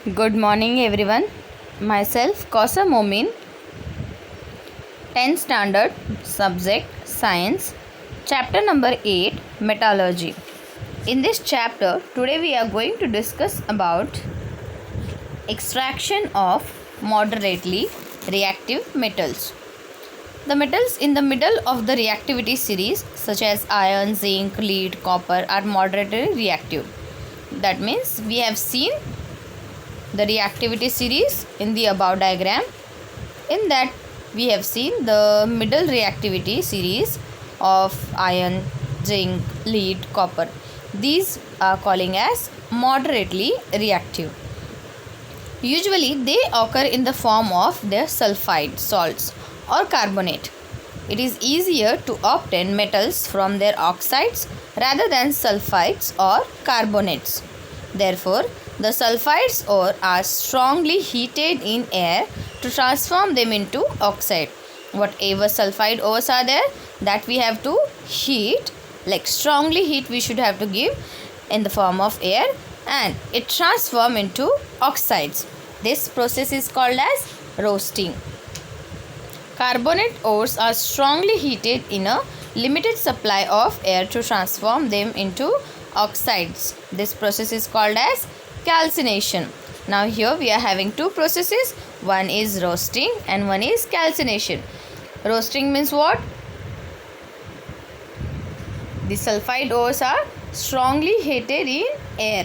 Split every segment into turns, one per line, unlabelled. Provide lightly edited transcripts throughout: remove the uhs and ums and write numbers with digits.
Good morning everyone. Myself Kausa Momin, 10th standard, subject Science, chapter number 8, Metallurgy. In this chapter, today we are going to discuss about extraction of moderately reactive metals. The metals in the middle of the reactivity series such as iron, zinc, lead, copper are moderately reactive. That means we have seen the reactivity series in the above diagram. In that we have seen the middle reactivity series of iron, zinc, lead, copper. These are calling as moderately reactive. Usually they occur in the form of their sulfide salts or carbonate. It is easier to obtain metals from their oxides rather than sulfides or carbonates. Therefore, the sulfides ore are strongly heated in air to transform them into oxide. Whatever sulfide ores are there, that we have to heat, like strongly heat we should have to give in the form of air, and it transform into oxides. This process is called as roasting. Carbonate ores are strongly heated in a limited supply of air to transform them into oxides. This process is called as calcination. Now here we are having two processes. One is roasting and one is calcination. Roasting means what? The sulfide ores are strongly heated in air.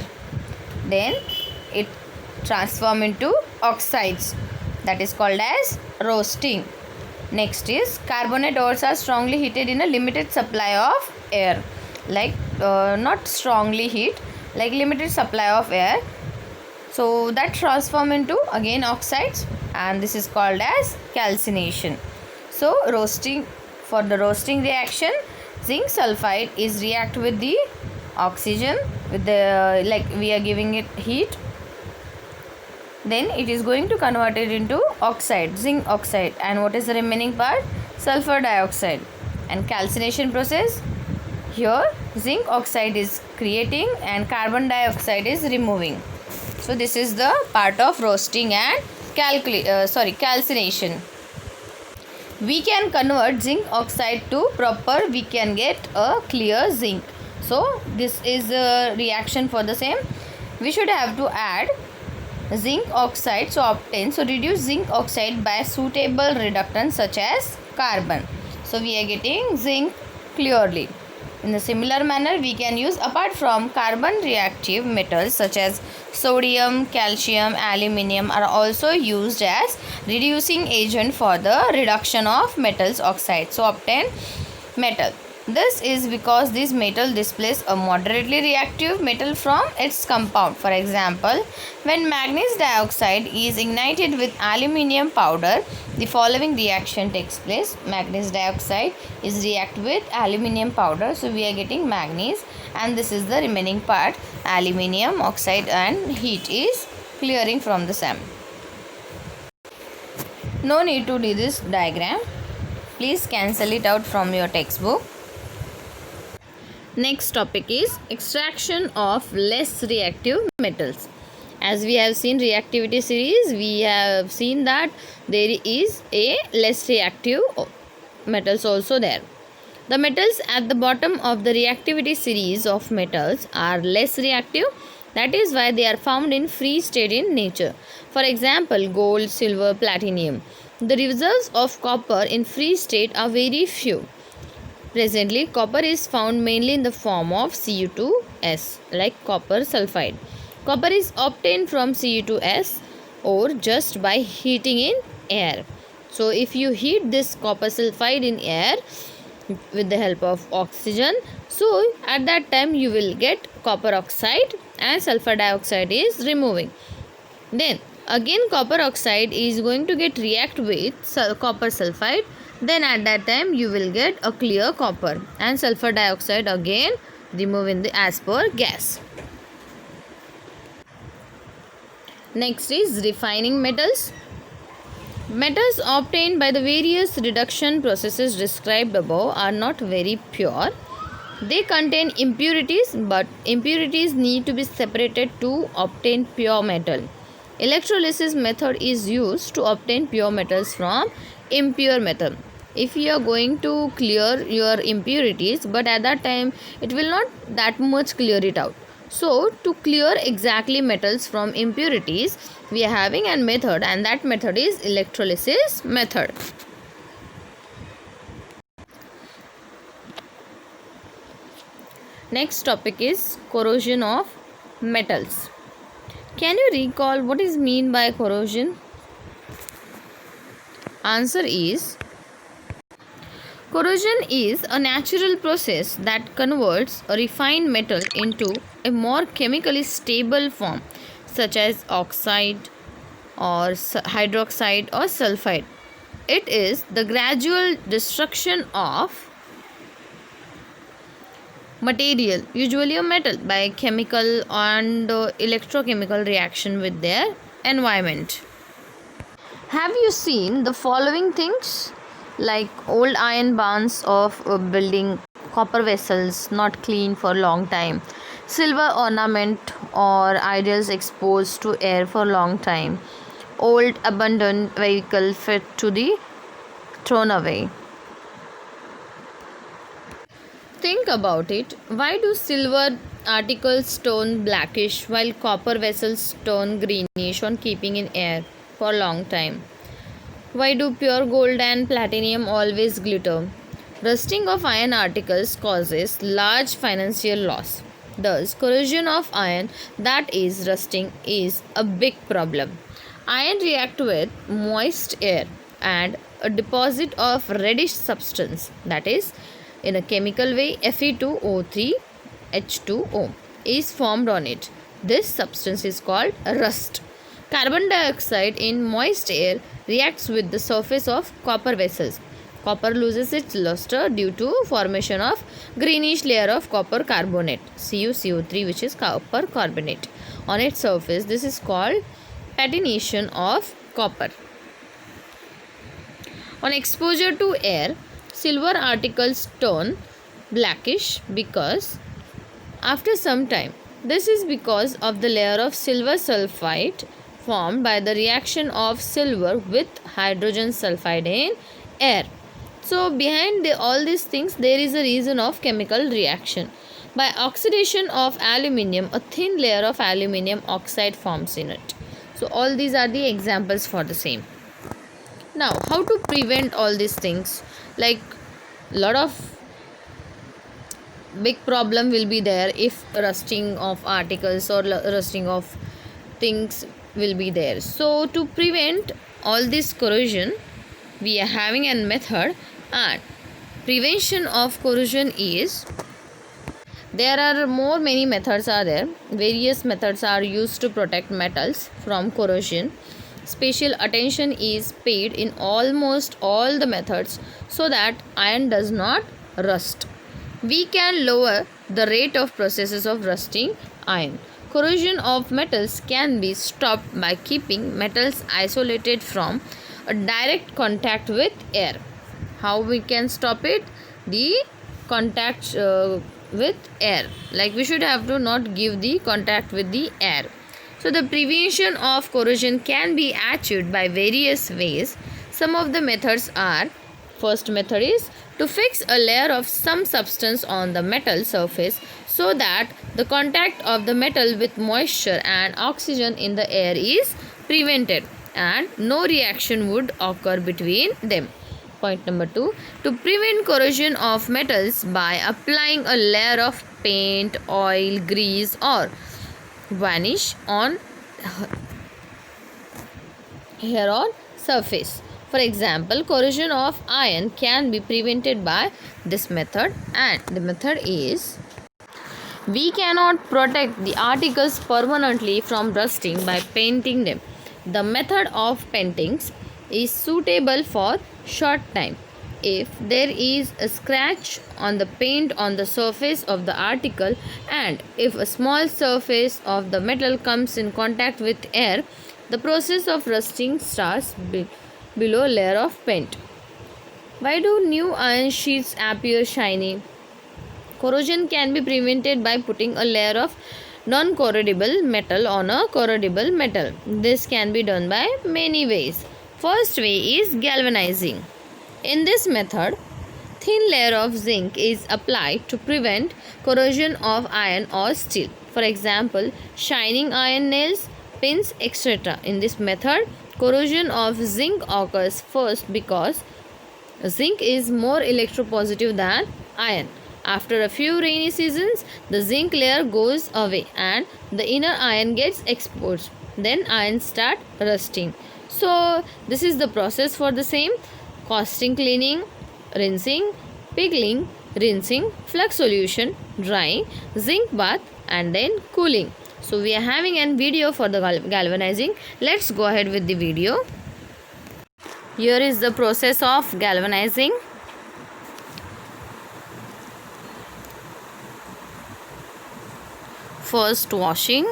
Then it transform into oxides. That is called as roasting. Next is carbonate ores are strongly heated in a limited supply of air. Like not strongly heat, like limited supply of air. So that transform into again oxides, and this is called as calcination. So roasting, for the roasting reaction, zinc sulfide is react with the oxygen with the, like we are giving it heat, then it is going to convert it into oxide, zinc oxide, and what is the remaining part? Sulfur dioxide. And calcination process, here zinc oxide is creating and carbon dioxide is removing. So this is the part of roasting and calcination. We can convert zinc oxide to proper, we can get a clear zinc. So this is a reaction for the same. We should have to add zinc oxide to obtain, so reduce zinc oxide by suitable reductant such as carbon. So we are getting zinc clearly. In a similar manner, we can use, apart from carbon, reactive metals such as sodium, calcium, aluminium are also used as reducing agent for the reduction of metals oxide. So obtain metal. This is because this metal displays a moderately reactive metal from its compound. For example, when manganese dioxide is ignited with aluminium powder, the following reaction takes place. Manganese dioxide is react with aluminium powder, so we are getting manganese, and this is the remaining part, aluminium oxide, and heat is clearing from the same. No need to do this diagram. Please cancel it out from your textbook. Next topic is extraction of less reactive metals. As we have seen reactivity series, we have seen that there is a less reactive metals also there. The metals at the bottom of the reactivity series of metals are less reactive. That is why they are found in free state in nature. For example, gold, silver, platinum. The reserves of copper in free state are very few. Presently, copper is found mainly in the form of Cu2S, like copper sulfide. Copper is obtained from Cu2S ore just by heating in air. So, if you heat this copper sulfide in air with the help of oxygen, so at that time you will get copper oxide and sulfur dioxide is removing. Then again copper oxide is going to get react with copper sulfide. Then at that time you will get a clear copper, and sulfur dioxide again removing the as per gas. Next is refining metals. Metals obtained by the various reduction processes described above are not very pure. They contain impurities, but impurities need to be separated to obtain pure metal. Electrolysis method is used to obtain pure metals from impure metal. If you are going to clear your impurities, but at that time it will not that much clear it out. So to clear exactly metals from impurities, we are having a method, and that method is electrolysis method. Next topic is corrosion of metals. Can you recall what is mean by corrosion? Answer is, corrosion is a natural process that converts a refined metal into a more chemically stable form, such as oxide or hydroxide or sulfide. It is the gradual destruction of material, usually a metal, by chemical and electrochemical reaction with their environment. Have you seen the following things, like old iron barns of building, copper vessels not clean for long time, silver ornament or idols exposed to air for long time, old abandoned vehicle fit to the thrown away? Think about it. Why do silver articles turn blackish while copper vessels turn greenish on keeping in air for long time? Why do pure gold and platinum always glitter? Rusting of iron articles causes large financial loss. Thus, corrosion of iron, that is rusting, is a big problem. Iron react with moist air and a deposit of reddish substance, that is, in a chemical way, Fe2O3H2O is formed on it. This substance is called rust. Carbon dioxide in moist air reacts with the surface of copper vessels. Copper loses its luster due to formation of greenish layer of copper carbonate, CuCO3, which is copper carbonate, on its surface. This is called patination of copper. On exposure to air, silver articles turn blackish because after some time. This is because of the layer of silver sulfide formed by the reaction of silver with hydrogen sulfide in air. So behind all these things, there is a reason of chemical reaction. By oxidation of aluminium, a thin layer of aluminium oxide forms in it. So all these are the examples for the same. Now, how to prevent all these things? Like, lot of big problem will be there if rusting of articles or rusting of things will be there. So to prevent all this corrosion, we are having a method, and prevention of corrosion is, there are many methods are there. Various methods are used to protect metals from corrosion. Special attention is paid in almost all the methods so that iron does not rust. We can lower the rate of processes of rusting iron. Corrosion of metals can be stopped by keeping metals isolated from a direct contact with air. How we can stop it? The contact with air. Like, we should have to not give the contact with the air. So the prevention of corrosion can be achieved by various ways. Some of the methods are, first method is to fix a layer of some substance on the metal surface so that the contact of the metal with moisture and oxygen in the air is prevented and no reaction would occur between them. Point number 2, to prevent corrosion of metals by applying a layer of paint, oil, grease or varnish on here on surface. For example, corrosion of iron can be prevented by this method, and the method is, we cannot protect the articles permanently from rusting by painting them. The method of paintings is suitable for short time. If there is a scratch on the paint on the surface of the article, and if a small surface of the metal comes in contact with air, the process of rusting starts below layer of paint. Why do new iron sheets appear shiny? Corrosion can be prevented by putting a layer of non-corrodible metal on a corrodible metal. This can be done by many ways. First way is galvanizing. In this method, thin layer of zinc is applied to prevent corrosion of iron or steel. For example, shining iron nails, pins, etc. In this method, corrosion of zinc occurs first because zinc is more electropositive than iron. After a few rainy seasons, the zinc layer goes away and the inner iron gets exposed. Then iron start rusting. So this is the process for the same: casting, cleaning, rinsing, pickling, rinsing, flux solution, drying, zinc bath, and then cooling. So we are having a video for the galvanizing. Let's go ahead with the video. Here is the process of galvanizing. First washing,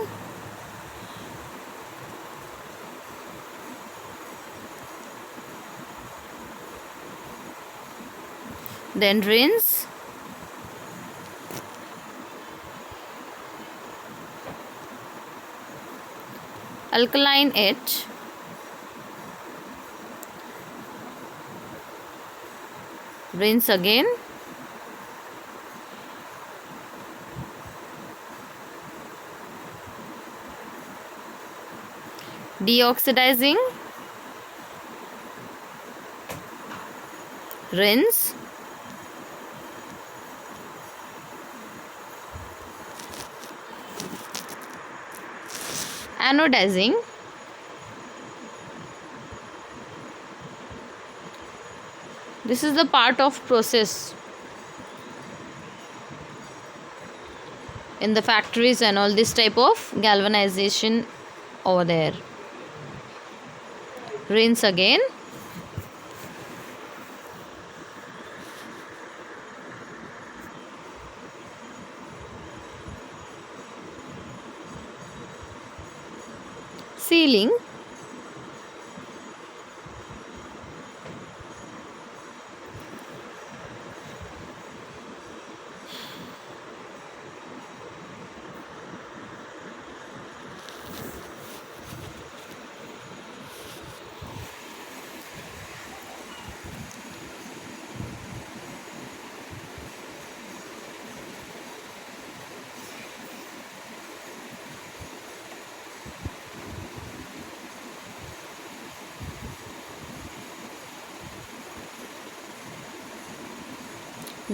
then rinse, alkaline it, rinse again, deoxidizing, rinse, anodizing, this is the part of process in the factories and all, this type of galvanization over there. Rinse again, sealing,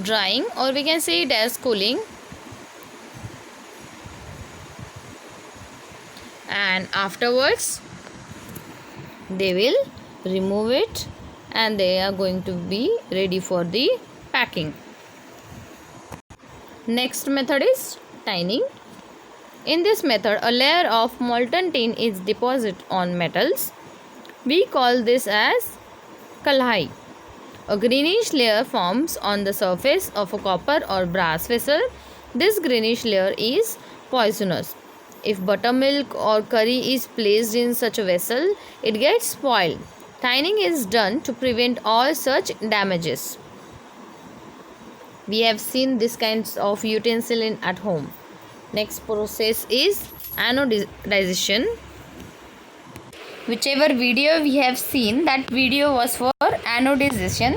drying, or we can say it as cooling, and afterwards they will remove it and they are going to be ready for the packing. Next method is tining. In this method, a layer of molten tin is deposited on metals. We call this as kalhai. A greenish layer forms on the surface of a copper or brass vessel. This greenish layer is poisonous. If buttermilk or curry is placed in such a vessel, it gets spoiled. Tining is done to prevent all such damages. We have seen this kinds of utensil at home. Next process is anodization. Whichever video we have seen, that video was for anodization.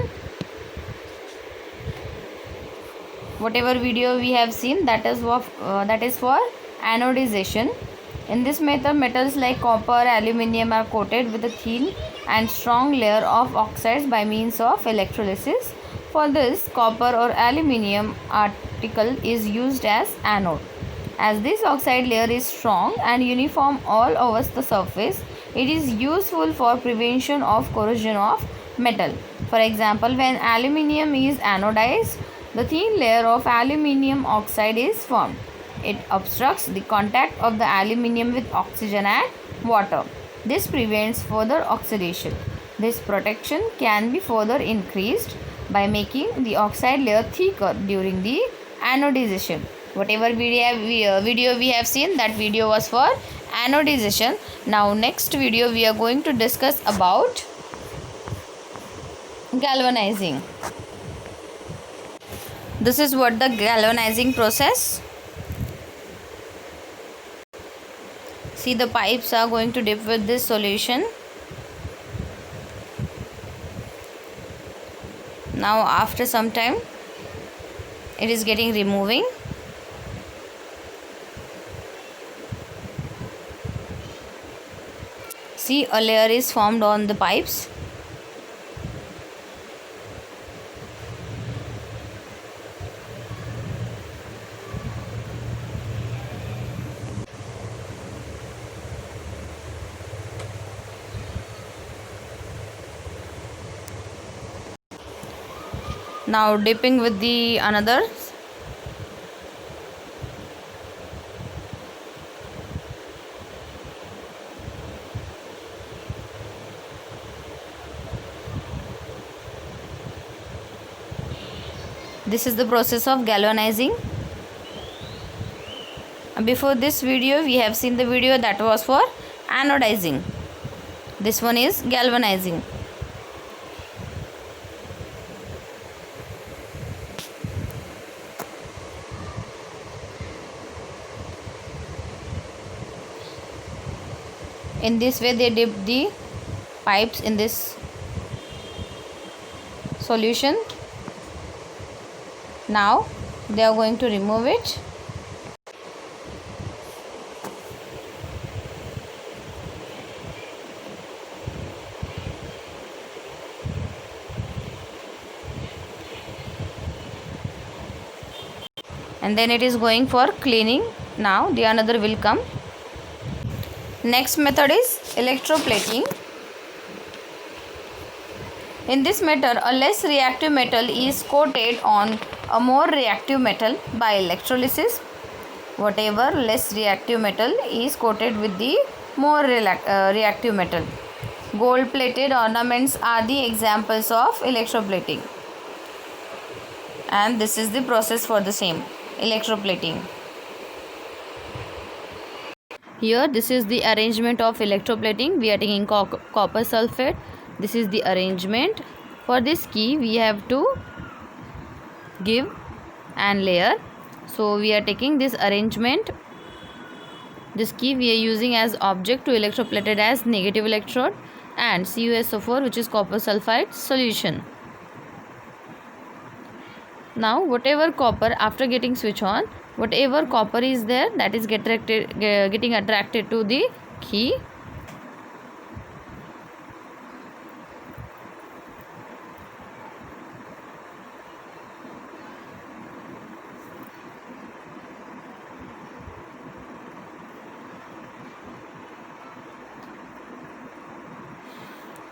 Whatever video we have seen, that is for anodization. In this method, metals like copper, aluminium are coated with a thin and strong layer of oxides by means of electrolysis. For this, copper or aluminium article is used as anode. As this oxide layer is strong and uniform all over the surface, it is useful for prevention of corrosion of metal. For example, when aluminium is anodized, the thin layer of aluminium oxide is formed. It obstructs the contact of the aluminium with oxygen and water. This prevents further oxidation. This protection can be further increased by making the oxide layer thicker during the anodization. Whatever video we have seen, that video was for anodization. Now next video we are going to discuss about galvanizing. This is what the galvanizing process. See, the pipes are going to dip with this solution. Now after some time it is getting removing. See, a layer is formed on the pipes. Now dipping with the another. This is the process of galvanizing. Before this video we have seen the video that was for anodizing. This one is galvanizing. In this way they dip the pipes in this solution. Now they are going to remove it. And then it is going for cleaning. Now the another will come. Next method is electroplating. In this method, a less reactive metal is coated on a more reactive metal by electrolysis. Whatever less reactive metal is coated with the more reactive metal. Gold plated ornaments are the examples of electroplating. And this is the process for the same electroplating. Here this is the arrangement of electroplating. We are taking copper sulfate. This is the arrangement. For this key we have to give an layer. So we are taking this arrangement. This key we are using as object to electroplated as negative electrode and CuSO4, which is copper sulfide solution. Now whatever copper, after getting switch on, whatever copper is there, that is getting attracted to the key.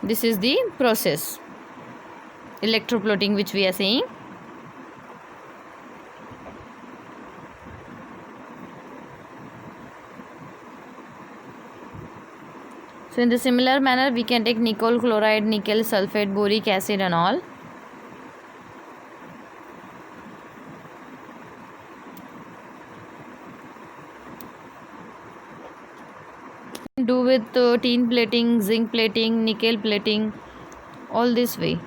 This is the process, electroplating, which we are saying. So in the similar manner we can take nickel chloride, nickel sulfate, boric acid and all. Do with tin plating, zinc plating, nickel plating, all this way.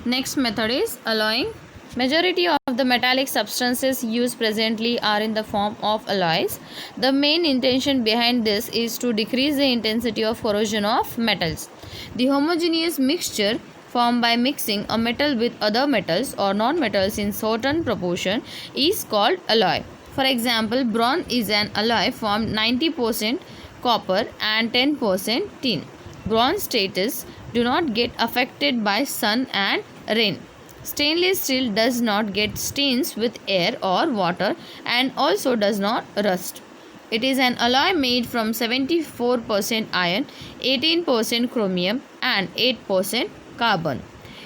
Next method is alloying. Majority of the metallic substances used presently are in the form of alloys. The main intention behind this is to decrease the intensity of corrosion of metals. The homogeneous mixture formed by mixing a metal with other metals or non-metals in certain proportion is called alloy. For example, bronze is an alloy formed 90% copper and 10% tin. Bronze status do not get affected by sun and rain. Stainless steel does not get stains with air or water and also does not rust. It is an alloy made from 74% iron, 18% chromium and 8% carbon.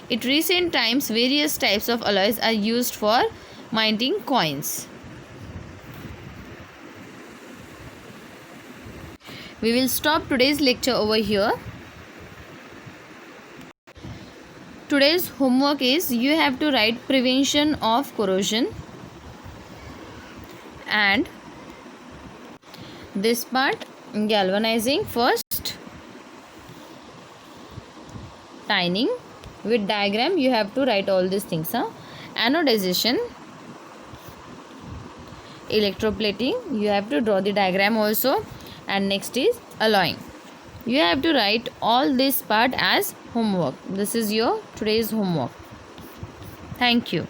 In recent times, various types of alloys are used for minting coins. We will stop today's lecture over here. Today's homework is you have to write prevention of corrosion and this part galvanizing first, tining with diagram you have to write all these things. Anodization, electroplating. You have to draw the diagram also. And next is alloying. You have to write all this part as homework. This is your today's homework. Thank you.